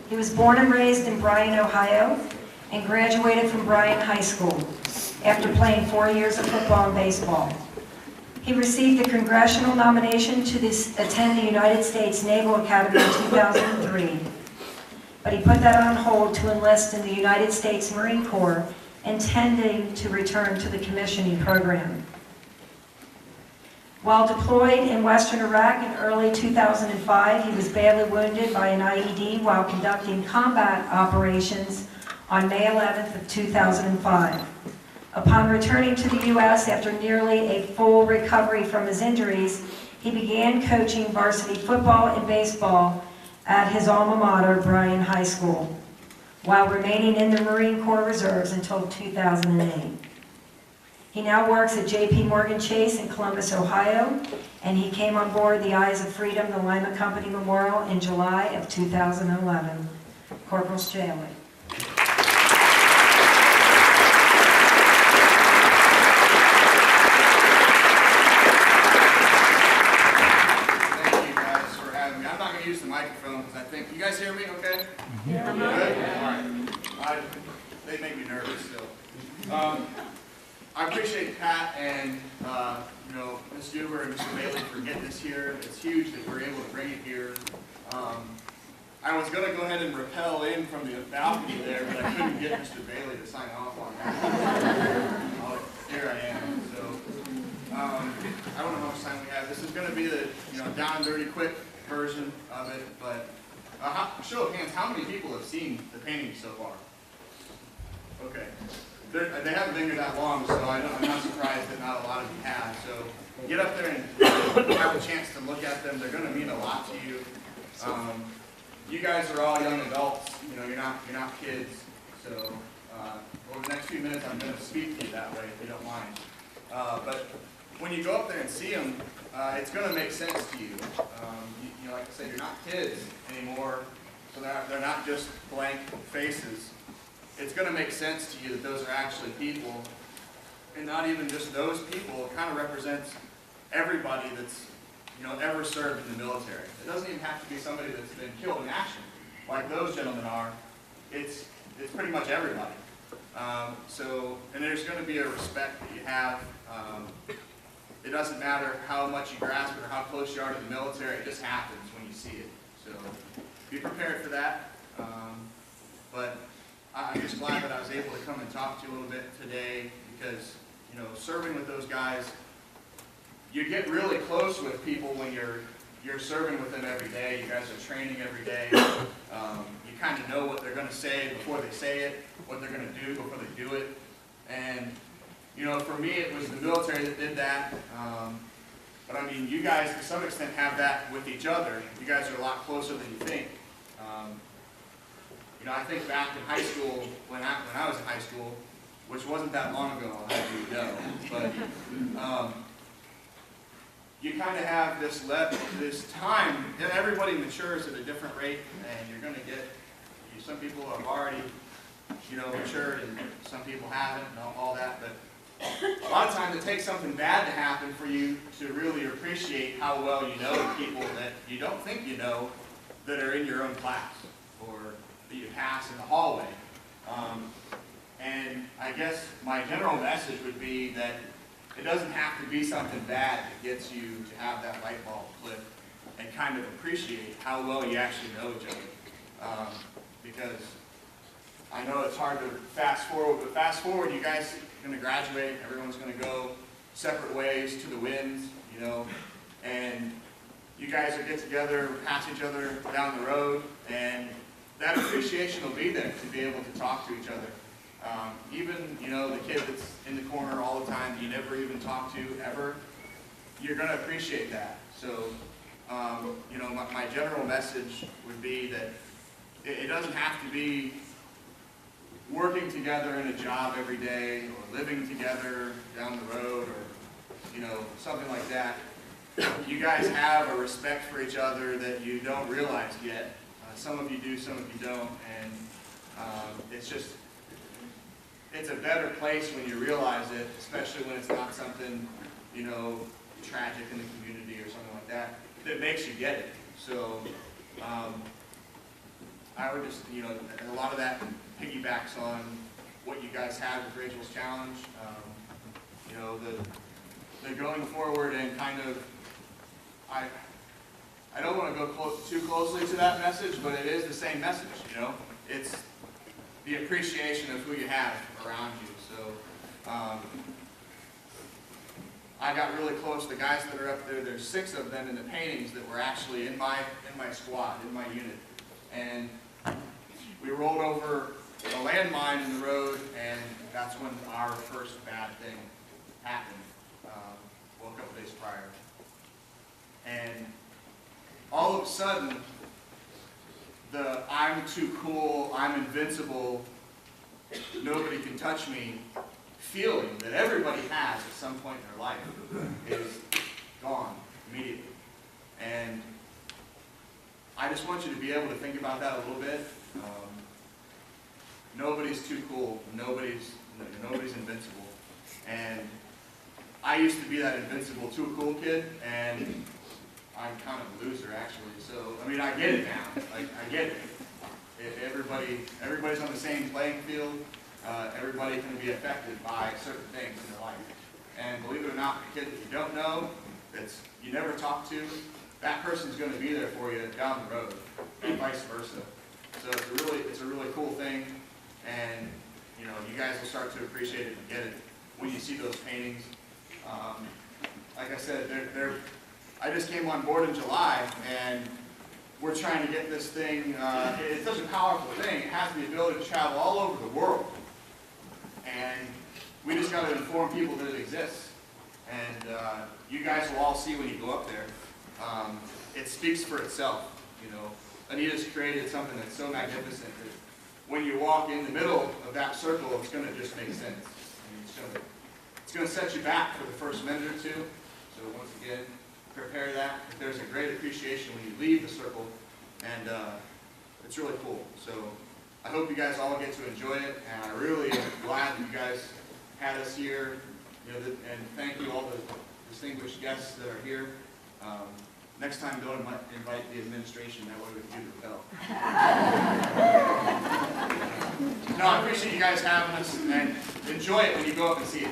He was born and raised in Bryan, Ohio, and graduated from Bryan High School after playing 4 years of football and baseball. He received a congressional nomination to attend the United States Naval Academy in 2003, but he put that on hold to enlist in the United States Marine Corps, intending to return to the commissioning program. While deployed in Western Iraq in early 2005, he was badly wounded by an IED while conducting combat operations on May 11th of 2005. Upon returning to the U.S. after nearly a full recovery from his injuries, he began coaching varsity football and baseball at his alma mater, Bryan High School, while remaining in the Marine Corps Reserves until 2008. He now works at J.P. Morgan Chase in Columbus, Ohio, and he came on board the Eyes of Freedom, the Lima Company Memorial, in July of 2011. Corporal Strahle. Use the microphone because I think you guys hear me okay? Yeah. Good? All right. They make me nervous still. I appreciate Pat and Ms. Duber and Mr. Bailey for getting this here. It's huge that we're able to bring it here. I was going to go ahead and rappel in from the balcony there, but I couldn't get Mr. Bailey to sign off on that. Here I am. So I don't know how much time we have. This is going to be the down and dirty quick version of it, but show of hands, how many people have seen the painting so far? Okay. They haven't been here that long, so I'm not surprised that not a lot of you have. So get up there and have a chance to look at them. They're going to mean a lot to you. You guys are all young adults. You're not kids. So over the next few minutes, I'm going to speak to you that way, if you don't mind. But when you go up there and see them, it's going to make sense to you. Like I said, you're not kids anymore, so they're not just blank faces. It's going to make sense to you that those are actually people, and not even just those people. It kind of represents everybody that's ever served in the military. It doesn't even have to be somebody that's been killed in action, like those gentlemen are. It's pretty much everybody. And there's going to be a respect that you have. It doesn't matter how much you grasp it or how close you are to the military, it just happens when you see it. So be prepared for that. But I'm just glad that I was able to come and talk to you a little bit today because, serving with those guys, you get really close with people when you're serving with them every day. You guys are training every day. You kind of know what they're going to say before they say it, what they're going to do before they do it. And for me, it was the military that did that. But I mean, you guys, to some extent, have that with each other. You guys are a lot closer than you think. I think back in high school, when I was in high school, which wasn't that long ago, I'll have you know. But you kind of have this time. Everybody matures at a different rate, and you're going to get. Some people have already, matured, and some people haven't, and all that. But a lot of times it takes something bad to happen for you to really appreciate how well you know the people that you don't think you know that are in your own class or that you pass in the hallway. And I guess my general message would be that it doesn't have to be something bad that gets you to have that light bulb click and kind of appreciate how well you actually know each other. Because I know it's hard to fast forward, but fast forward, you guys are going to graduate, everyone's going to go separate ways to the winds, and you guys will get together, pass each other down the road, and that appreciation will be there to be able to talk to each other. Even, the kid that's in the corner all the time that you never even talk to ever, you're going to appreciate that. So, my general message would be that it doesn't have to be working together in a job every day or living together down the road or, something like that. You guys have a respect for each other that you don't realize yet. Some of you do, some of you don't, and it's a better place when you realize it, especially when it's not something, tragic in the community or something like that, that makes you get it. So I would just, you know, and a lot of that piggybacks on what you guys had with Rachel's challenge. You know, the going forward and kind of, I don't want to go too closely to that message, but it is the same message, you know. It's the appreciation of who you have around you. So I got really close. The guys that are up there, there's 6 of them in the paintings that were actually in my squad, in my unit. And we rolled over a landmine in the road, and that's when our first bad thing happened. Well, a couple days prior. And all of a sudden, the I'm too cool, I'm invincible, nobody can touch me feeling that everybody has at some point in their life is gone immediately. And I just want you to be able to think about that a little bit. Nobody's too cool, nobody's invincible. And I used to be that invincible, too cool kid, and I'm kind of a loser, actually. So, I mean, I get it now. Like, I get it. Everybody's on the same playing field. Everybody can be affected by certain things in their life. And believe it or not, the kid that you don't know, that you never talk to, that person's going to be there for you down the road, and vice versa. So it's a really cool thing, and you know, you guys will start to appreciate it and get it when you see those paintings. Like I said, I just came on board in July, and we're trying to get this thing, it's such a powerful thing, it has the ability to travel all over the world. And we just got to inform people that it exists. And you guys will all see when you go up there. It speaks for itself, you know. Anita's created something that's so magnificent that when you walk in the middle of that circle, it's going to just make sense. I mean, it's going to set you back for the first minute or two. So once again, prepare that. There's a great appreciation when you leave the circle, and it's really cool. So I hope you guys all get to enjoy it, and I really am glad that you guys had us here. You know, and thank you all the distinguished guests that are here. Next time, don't invite the administration. That way we can do the bell. No, I appreciate you guys having us, and enjoy it when you go up and see it.